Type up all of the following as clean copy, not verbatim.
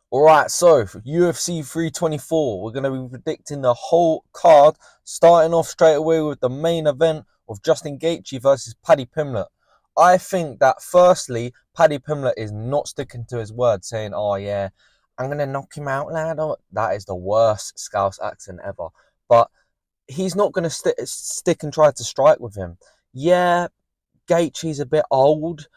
Alright, so for UFC 324, we're going to be predicting the whole card, starting off straight away with the main event of Justin Gaethje versus Paddy Pimblett. I think that firstly, Paddy Pimblett is not sticking to his word, saying, oh yeah, I'm going to knock him out, lad. That is the worst Scouse accent ever. But he's not going to stick and try to strike with him. Yeah, Gaethje's a bit old,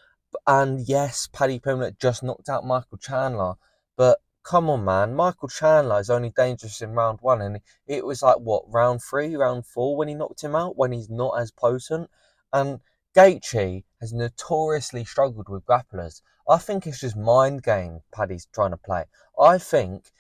and yes, Paddy Pimblett just knocked out Michael Chandler, but come on, man, Michael Chandler is only dangerous in round one, and it was like what, round three, round four when he knocked him out, when he's not as potent, and Gaethje has notoriously struggled with grapplers. I think it's just mind game Paddy's trying to play. I think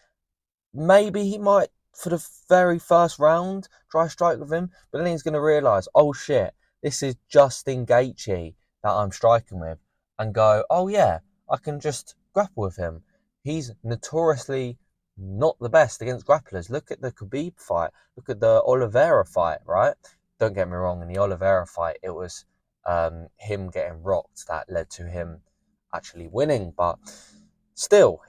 maybe he might, for the very first round, try strike with him, but then he's going to realise, oh shit, this is Justin Gaethje that I'm striking with, and go, oh yeah, I can just grapple with him. He's notoriously not the best against grapplers. Look at the Khabib fight. Look at the Oliveira fight, right? Don't get me wrong, in the Oliveira fight, it was him getting rocked that led to him actually winning, but still,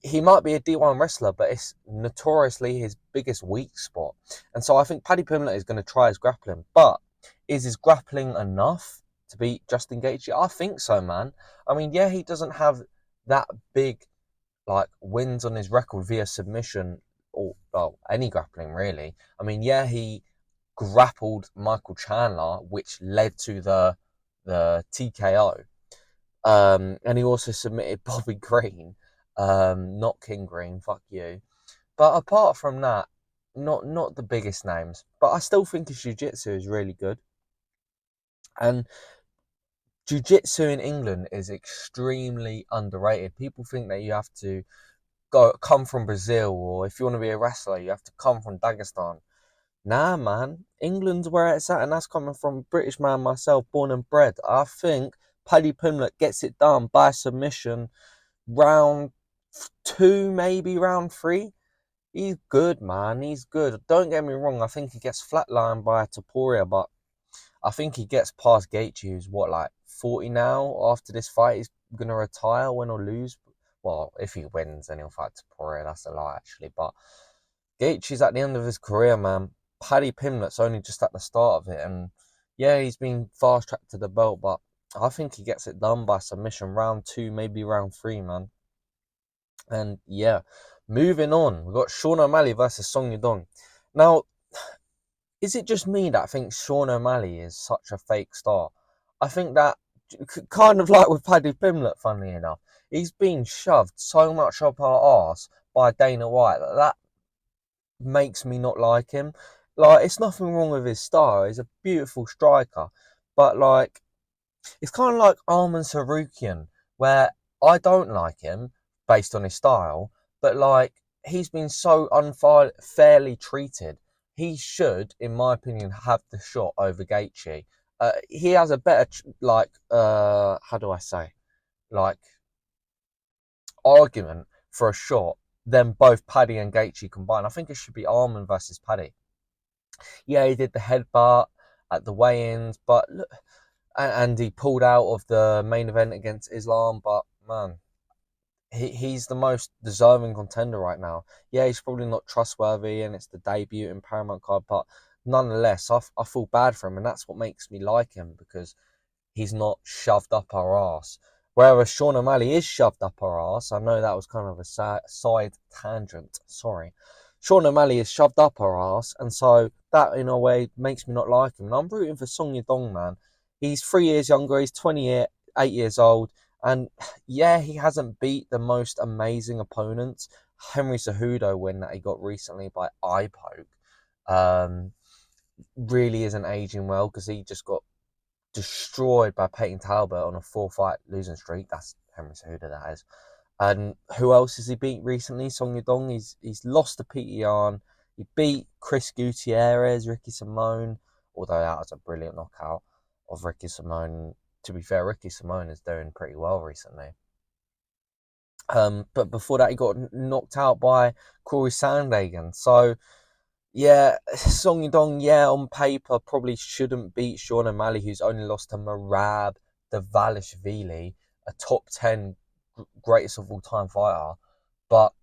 he might be a D1 wrestler, but it's notoriously his biggest weak spot. And so I think Paddy Pimblett is going to try his grappling. But is his grappling enough to beat Justin Gaethje? I think so, man. I mean, yeah, he doesn't have that big like wins on his record via submission or well, any grappling really. I mean, yeah, he grappled Michael Chandler, which led to the TKO. And he also submitted Bobby Green, not King Green, fuck you. But apart from that, not the biggest names. But I still think his jiu-jitsu is really good. And jiu-jitsu in England is extremely underrated. People think that you have to come from Brazil, or if you want to be a wrestler, you have to come from Dagestan. Nah, man. England's where it's at, and that's coming from a British man myself, born and bred. I think Paddy Pimblett gets it done by submission round two, maybe round three. He's good, man. He's good. Don't get me wrong. I think he gets flatlined by Taporia, but I think he gets past Gaethje, who's what, like 40 now. After this fight, he's gonna retire, win or lose. Well, if he wins, then he'll fight Taporia. That's a lie, actually. But Gaethje's at the end of his career, man. Paddy Pimblett's only just at the start of it, and yeah, he's been fast tracked to the belt, but I think he gets it done by submission round two, maybe round three, man. And yeah, moving on, we've got Sean O'Malley versus Song Yudong. Now, is it just me that thinks Sean O'Malley is such a fake star? I think that, kind of like with Paddy Pimblett, funnily enough, he's been shoved so much up our arse by Dana White that makes me not like him. Like, it's nothing wrong with his style. He's a beautiful striker. But, like, it's kind of like Arman Sarukian, where I don't like him based on his style, but like he's been so unfairly treated. He should, in my opinion, have the shot over Gaethje. He has a better, how do I say, like argument for a shot than both Paddy and Gaethje combined. I think it should be Arman versus Paddy. Yeah, he did the headbutt at the weigh-ins, but look, and he pulled out of the main event against Islam. But man, he's the most deserving contender right now. Yeah, he's probably not trustworthy, and it's the debut in Paramount card, but nonetheless, I feel bad for him, and that's what makes me like him, because he's not shoved up our ass. Whereas Sean O'Malley is shoved up our ass. I know that was kind of a side tangent. Sorry. Sean O'Malley is shoved up our ass, and so that in a way makes me not like him. And I'm rooting for Song Yudong, man. He's 3 years younger. He's 28 years old, and yeah, he hasn't beat the most amazing opponents. Henry Cejudo win that he got recently by eye poke really isn't aging well, because he just got destroyed by Peyton Talbot on a 4-fight losing streak. That's Henry Cejudo, that is. And who else has he beat recently? Song Yudong. He's lost to Peter Yan. He beat Chris Gutierrez, Ricky Simone, although that was a brilliant knockout of Ricky Simone. To be fair, Ricky Simone is doing pretty well recently. But before that, he got knocked out by Corey Sandhagen. So, yeah, Song Yudong, yeah, on paper, probably shouldn't beat Sean O'Malley, who's only lost to Merab Davalishvili, a top 10 greatest of all time fighter. but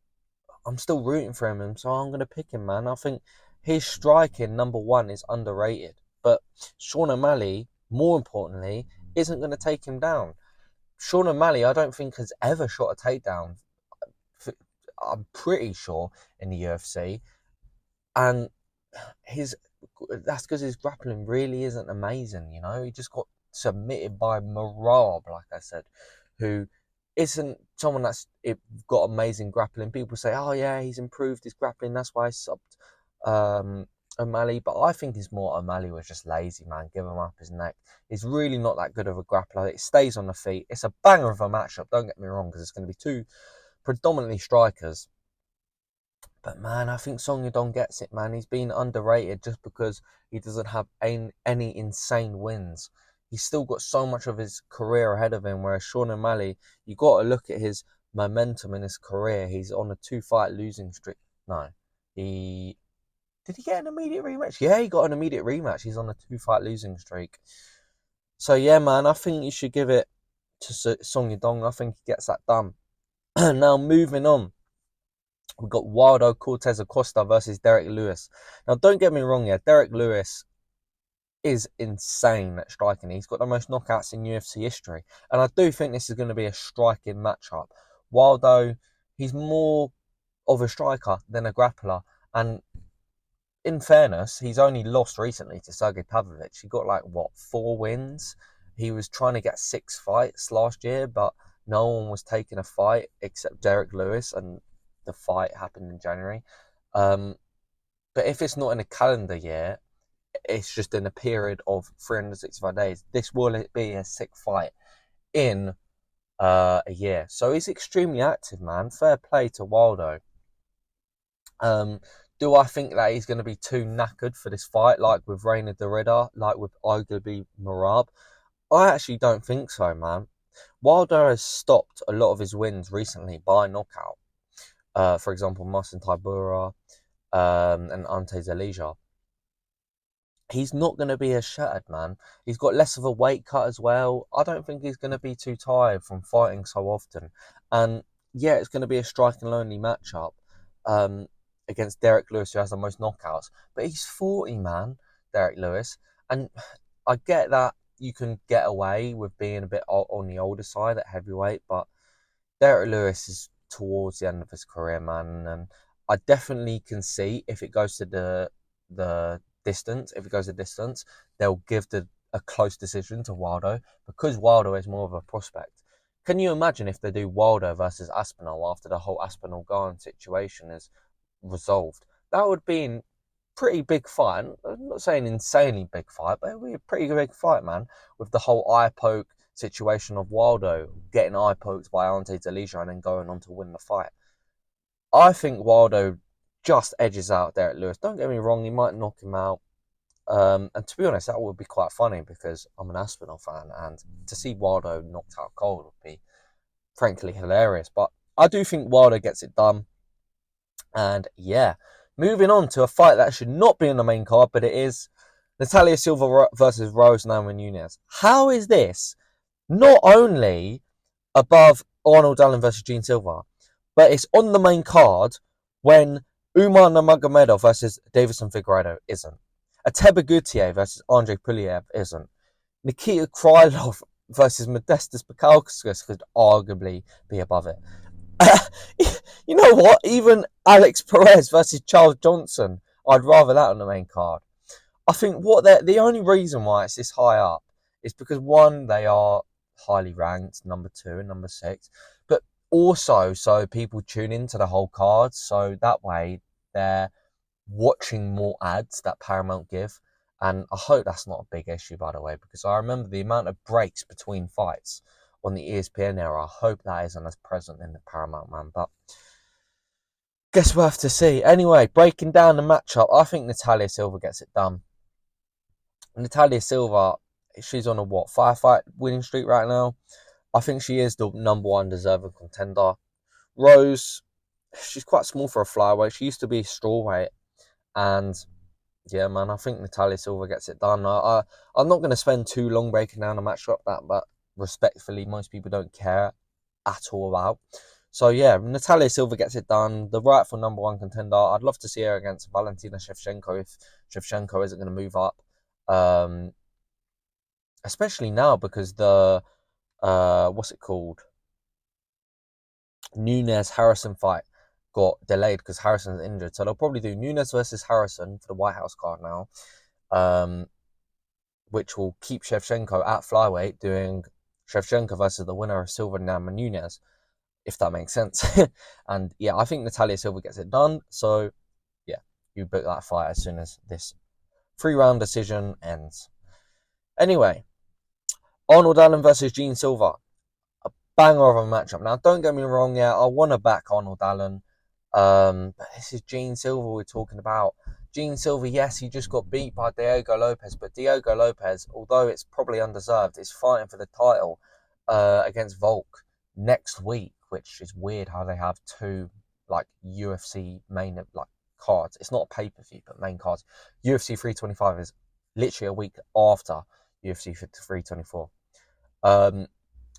I'm still rooting for him, so I'm going to pick him, man. I think his striking, number one, is underrated. But Sean O'Malley, more importantly, isn't going to take him down. Sean O'Malley, I don't think, has ever shot a takedown, I'm pretty sure, in the UFC. And that's because his grappling really isn't amazing, you know? He just got submitted by Marab, like I said, who isn't someone that's got amazing grappling. People say, oh yeah, he's improved his grappling, that's why he subbed O'Malley. But I think it's more O'Malley was just lazy, man. Give him up his neck. He's really not that good of a grappler. It stays on the feet. It's a banger of a matchup, don't get me wrong, because it's going to be two predominantly strikers. But man, I think Song Yadong gets it, man. He's been underrated just because he doesn't have any insane wins. He's still got so much of his career ahead of him, whereas Sean O'Malley, you got to look at his momentum in his career. He's on a 2-fight losing streak. No, did he get an immediate rematch? Yeah, he got an immediate rematch. He's on a 2-fight losing streak. So yeah, man, I think you should give it to Song Yadong. I think he gets that done. Now moving on. We've got Waldo Cortez Acosta versus Derek Lewis. Now, don't get me wrong here. Derek Lewis is insane at striking. He's got the most knockouts in UFC history. And I do think this is going to be a striking matchup. Waldo, he's more of a striker than a grappler. And in fairness, he's only lost recently to Sergey Pavlovich. He got 4 wins? He was trying to get 6 fights last year, but no one was taking a fight except Derek Lewis, and the fight happened in January. But if it's not in a calendar year, it's just in a period of 365 days. This will be a 6th fight in a year. So he's extremely active, man. Fair play to Waldo. Do I think that he's going to be too knackered for this fight, like with Reina Dorida, like with arguably Marab? I actually don't think so, man. Wilder has stopped a lot of his wins recently by knockout. For example, Marcin Tybura and Ante Zalija. He's not going to be as shattered, man. He's got less of a weight cut as well. I don't think he's going to be too tired from fighting so often. And yeah, it's going to be a striking lonely matchup against Derek Lewis, who has the most knockouts. But he's 40, man, Derek Lewis. And I get that you can get away with being a bit on the older side at heavyweight, but Derek Lewis is towards the end of his career, man. And I definitely can see if it goes to the distance, they'll give a close decision to Waldo, because Waldo is more of a prospect. Can you imagine if they do Waldo versus Aspinall after the whole Aspinall-Garn situation is resolved? That would be a pretty big fight. I'm not saying insanely big fight, but it would be a pretty big fight, man, with the whole eye poke situation of Waldo getting eye poked by Ante Zalija and then going on to win the fight. I think Waldo just edges out Derek Lewis. Don't get me wrong, he might knock him out. And to be honest, that would be quite funny because I'm an Aspinall fan, and to see Waldo knocked out cold would be frankly hilarious. But I do think Waldo gets it done. And yeah, moving on to a fight that should not be on the main card, but it is Natalia Silva versus Rose Namajunas. How is this not only above Arnold Allen versus Gene Silva, but it's on the main card when Umar Nurmagomedov versus Davison Figueiredo isn't? Ateba Gutierrez versus Andrei Puliev isn't? Nikita Krylov versus Modestas Bukauskas could arguably be above it. You know what? Even Alex Perez versus Charles Johnson, I'd rather that on the main card. I think the only reason why it's this high up is because, one, they are highly ranked, number 2 and number 6, but also so people tune into the whole card, so that way they're watching more ads that Paramount give. And I hope that's not a big issue, by the way, because I remember the amount of breaks between fights on the ESPN era. I hope that isn't as present in the Paramount, man, but guess we'll have to see. Anyway, breaking down the matchup, I think Natalia Silva gets it done. Natalia Silva, she's on a 5-fight winning streak right now. I think she is the number 1 deserving contender. Rose, she's quite small for a flyweight. She used to be a strawweight. And yeah, man, I think Natalia Silva gets it done. I'm not going to spend too long breaking down the matchup, but respectfully, most people don't care at all about. So yeah, Natalia Silva gets it done. The rightful number one contender. I'd love to see her against Valentina Shevchenko if Shevchenko isn't going to move up. Especially now because the what's it called? Nunes Harrison fight got delayed because Harrison's injured. So they'll probably do Nunes versus Harrison for the White House card now. Which will keep Shevchenko at flyweight, doing Shevchenko versus the winner of Silva and Nunes, if that makes sense. And yeah, I think Natalia Silva gets it done. So yeah, you book that fight as soon as this 3-round decision ends. Anyway, Arnold Allen versus Gene Silva. A banger of a matchup. Now, don't get me wrong, yeah, I want to back Arnold Allen. But this is Gene Silva we're talking about. Gene Silva, yes, he just got beat by Diego Lopez, but Diego Lopez, although it's probably undeserved, is fighting for the title against Volk next week, which is weird how they have two like UFC main like cards. It's not a pay-per-view, but main cards. UFC 325 is literally a week after UFC 324. And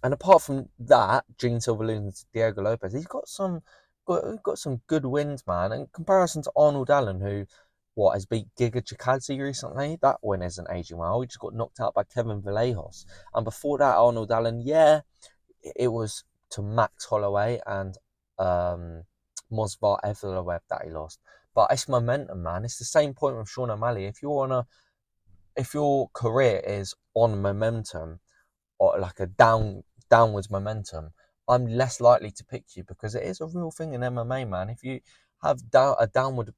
apart from that, Gene Silva losing to Diego Lopez, he's got some good wins, man. In comparison to Arnold Allen, who has beat Giga Chikadze recently. That win isn't aging well. He just got knocked out by Kevin Vallejos. And before that, Arnold Allen, yeah, it was to Max Holloway and Mosvar Evloev that he lost. But it's momentum, man. It's the same point with Sean O'Malley. If your career is on momentum, or like a downwards momentum, I'm less likely to pick you because it is a real thing in MMA, man. If you have a downward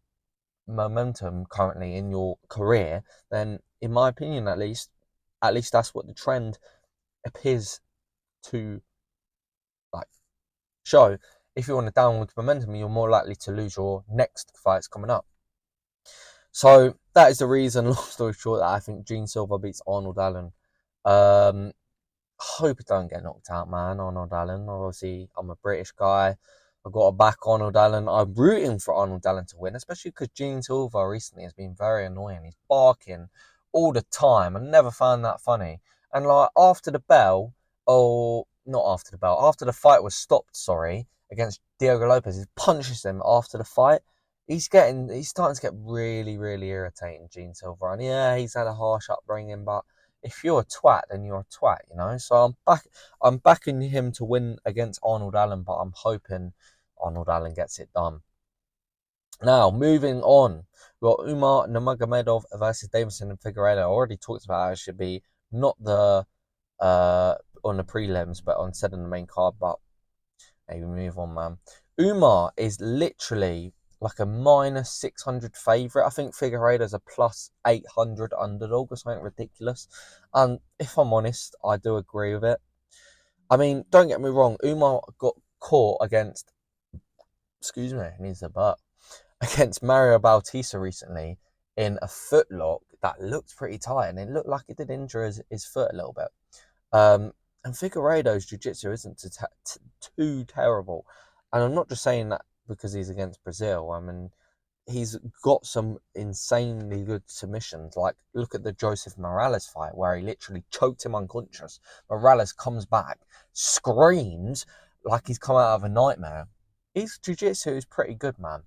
momentum currently in your career, then in my opinion, at least that's what the trend appears to like show. If you're on a downward momentum, you're more likely to lose your next fights coming up. So that is the reason, long story short, that I think Gene Silva beats Arnold Allen. Hope it don't get knocked out, man. Arnold Allen. Obviously, I'm a British guy. I've got to back Arnold Allen. I'm rooting for Arnold Allen to win, especially because Gene Silva recently has been very annoying. He's barking all the time. I never found that funny. And like after the bell, or not after the bell, after the fight was stopped, against Diego Lopez, he punches him after the fight. He's starting to get really, really irritating, Gene Silva. And yeah, he's had a harsh upbringing, but if you're a twat, then you're a twat, you know. So I'm backing him to win against Arnold Allen, but I'm hoping Arnold Allen gets it done. Now, moving on, we've got Umar Nurmagomedov versus Davison and Figueiredo. I already talked about how it should be not the on the prelims, but instead of the main card. But maybe move on, man. Umar is literally like a -600 favourite. I think Figueiredo's a +800 underdog or something ridiculous. And if I'm honest, I do agree with it. I mean, don't get me wrong, Umar got caught against, excuse me, he needs a butt, against Mario Bautista recently in a footlock that looked pretty tight, and it looked like it did injure his foot a little bit. And Figueiredo's jiu-jitsu isn't too terrible. And I'm not just saying that because he's against Brazil. I mean, he's got some insanely good submissions. Like, look at the Joseph Morales fight where he literally choked him unconscious. Morales comes back, screams like he's come out of a nightmare. His jiu-jitsu is pretty good, man.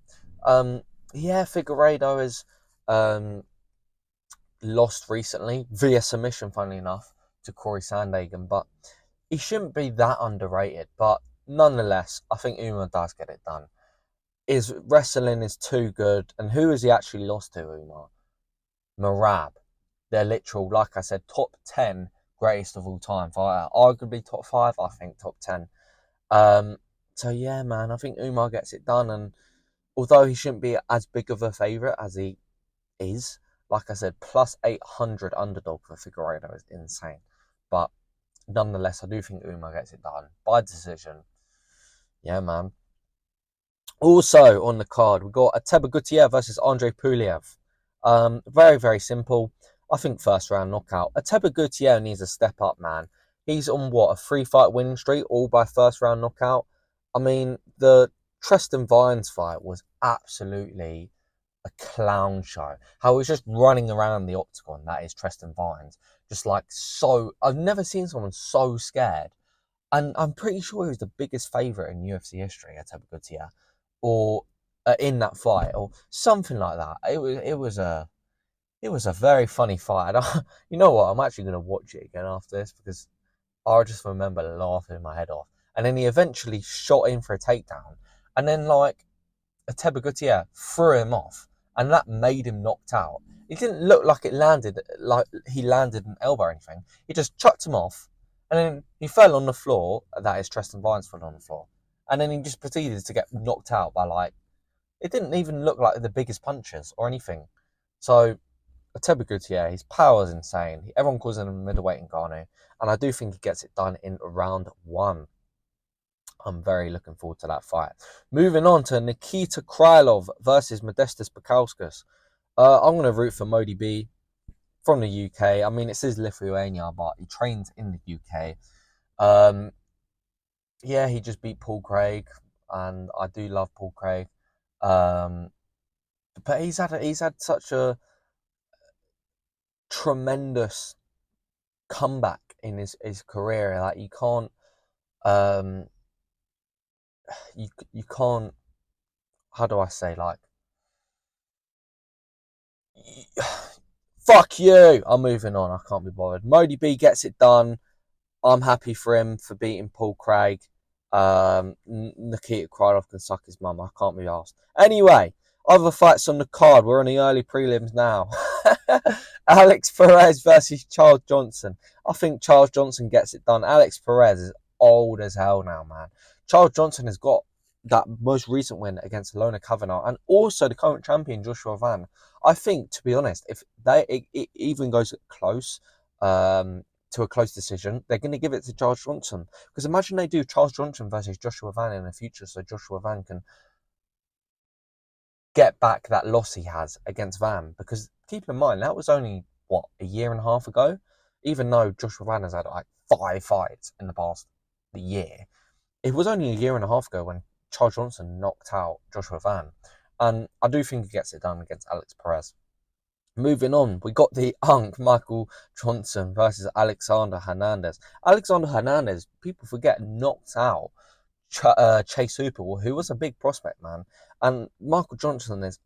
Yeah, Figueiredo has lost recently via submission, funnily enough, to Corey Sandhagen, but he shouldn't be that underrated. But nonetheless, I think Umar does get it done. His wrestling is too good, and who has he actually lost to, Umar? Merab. They're literal, like I said, top 10 greatest of all time fighter. Arguably top 5, I think top 10. So yeah, man, I think Umar gets it done, and although he shouldn't be as big of a favourite as he is, like I said, +800 underdog for Figueiredo is insane. But nonetheless, I do think Umar gets it done by decision. Yeah, man. Also on the card, we've got Ateba Gutierrez versus Andre Puliev. Very, very simple. I think first round knockout. Ateba Gutierrez needs a step up, man. He's on a 3-fight winning streak, all by first round knockout. I mean, the Tristan Vines fight was absolutely a clown show. How he was just running around the octagon, that is Tristan Vines. Just like so, I've never seen someone so scared. And I'm pretty sure he was the biggest favourite in UFC history at Gaethje, or in that fight, or something like that. It was a very funny fight. You know what? I'm actually going to watch it again after this because I just remember laughing my head off. And then he eventually shot in for a takedown, and then like Teba Gutierrez threw him off, and that made him knocked out. It didn't look like it landed, like he landed an elbow or anything. He just chucked him off, and then he fell on the floor. That is, Tristan Vines fell on the floor, and then he just proceeded to get knocked out by like, it didn't even look like the biggest punches or anything. So Teba Gutierrez, his power is insane. Everyone calls him a middleweight Ngannou, and I do think he gets it done in round one. I'm very looking forward to that fight. Moving on to Nikita Krylov versus Modestas Bukauskas. I'm going to root for Modi B from the UK. I mean, it says Lithuania, but he trains in the UK. Yeah, he just beat Paul Craig, and I do love Paul Craig. But he's had such a tremendous comeback in his career that you can't um you can't, how do I say, like, fuck you. I'm moving on. I can't be bothered. Modi B gets it done. I'm happy for him for beating Paul Craig. Nikita Krylov can suck his mum. I can't be asked. Anyway, other fights on the card. We're in the early prelims now. Alex Perez versus Charles Johnson. I think Charles Johnson gets it done. Alex Perez is old as hell now, man. Charles Johnson has got that most recent win against Lona Kavanagh and also the current champion Joshua Van. I think, to be honest, if it even goes close, to a close decision, they're going to give it to Charles Johnson. Because imagine they do Charles Johnson versus Joshua Van in the future, so Joshua Van can get back that loss he has against Van. Because keep in mind, that was only, what, a year and a half ago? Even though Joshua Van has had like 5 fights in the past year, it was only a year and a half ago when Charles Johnson knocked out Joshua Van. And I do think he gets it done against Alex Perez. Moving on, we got the Michael Johnson versus Alexander Hernandez. Alexander Hernandez, people forget, knocked out Chase Hooper, who was a big prospect, man. And Michael Johnson is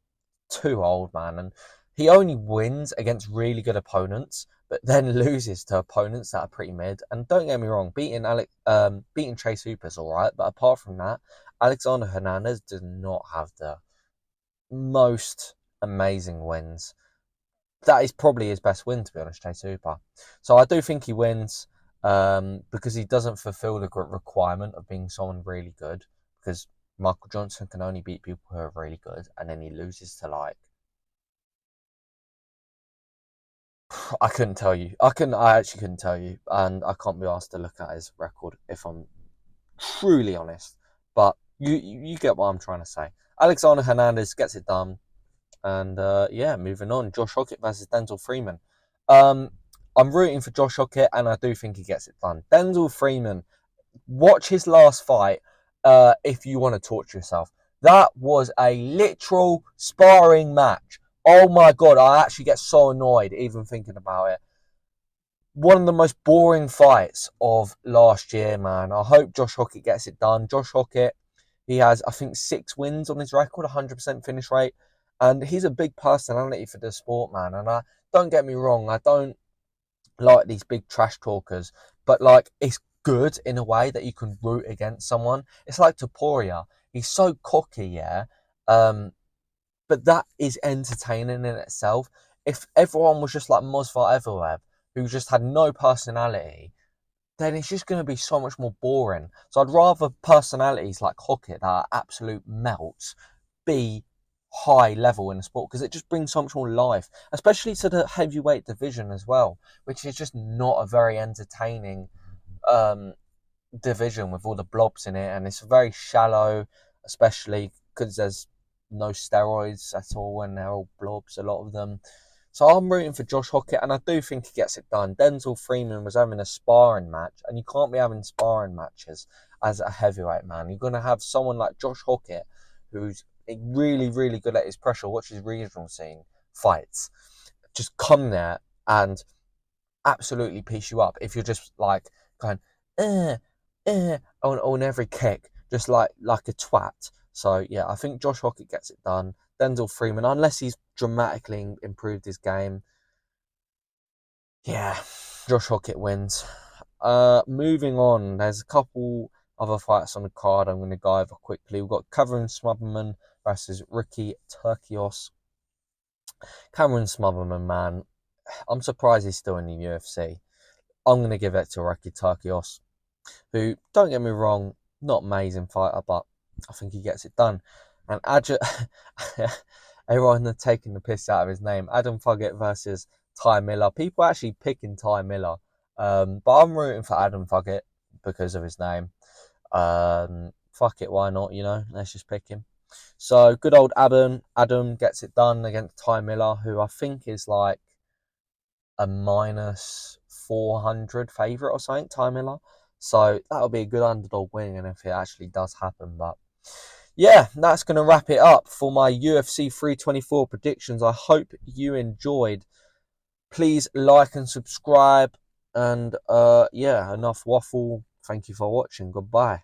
too old, man. And he only wins against really good opponents, but then loses to opponents that are pretty mid. And don't get me wrong, beating Chase Hooper's all right, but apart from that, Alexander Hernandez does not have the most amazing wins. That is probably his best win, to be honest, Chase Hooper. So I do think he wins because he doesn't fulfill the requirement of being someone really good. Because Michael Johnson can only beat people who are really good, and then he loses to, like, I couldn't tell you. I actually couldn't tell you, and I can't be asked to look at his record if I'm truly honest. But you get what I'm trying to say. Alexander Hernandez gets it done. And yeah, moving on. Josh Hockett versus Denzel Freeman. I'm rooting for Josh Hockett, and I do think he gets it done. Denzel Freeman, watch his last fight if you want to torture yourself. That was a literal sparring match. Oh my God, I actually get so annoyed even thinking about it. One of the most boring fights of last year, man. I hope Josh Hockett gets it done. Josh Hockett, he has, I think, 6 wins on his record, 100% finish rate. And he's a big personality for the sport, man. And don't get me wrong, I don't like these big trash talkers. But, like, it's good in a way that you can root against someone. It's like Topuria. He's so cocky, yeah. But that is entertaining in itself. If everyone was just like Mosfar Evloev, who just had no personality, then it's just going to be so much more boring. So I'd rather personalities like Hockett that are absolute melts be high level in the sport, because it just brings so much more life, especially to the heavyweight division as well, which is just not a very entertaining division with all the blobs in it, and it's very shallow, especially because there's no steroids at all and they're all blobs, a lot of them. So I'm rooting for Josh Hockett, and I do think he gets it done. Denzel Freeman was having a sparring match, and you can't be having sparring matches as a heavyweight, man. You're going to have someone like Josh Hockett, who's really, really good at his pressure. Watch his regional scene fights. Just come there and absolutely piece you up if you're just like going, on every kick, just like a twat. So yeah, I think Josh Hockett gets it done. Denzel Freeman, unless he's dramatically improved his game, yeah, Josh Hockett wins. Moving on, there's a couple other fights on the card I'm going to go over quickly. We've got Cameron Smotherman versus Ricky Turcios. Cameron Smotherman, man, I'm surprised he's still in the UFC. I'm going to give it to Ricky Turcios, who, don't get me wrong, not amazing fighter, but I think he gets it done. And everyone are taking the piss out of his name. Adam Fuggett versus Ty Miller. People actually picking Ty Miller, but I'm rooting for Adam Fuggett because of his name. Fuck it, why not? Let's just pick him. So good old Adam gets it done against Ty Miller, who I think is like a minus 400 favourite or something, Ty Miller. So that'll be a good underdog win, and if it actually does happen. But yeah, that's going to wrap it up for my UFC 324 predictions. I hope you enjoyed. Please like and subscribe. And yeah, enough waffle. Thank you for watching. Goodbye.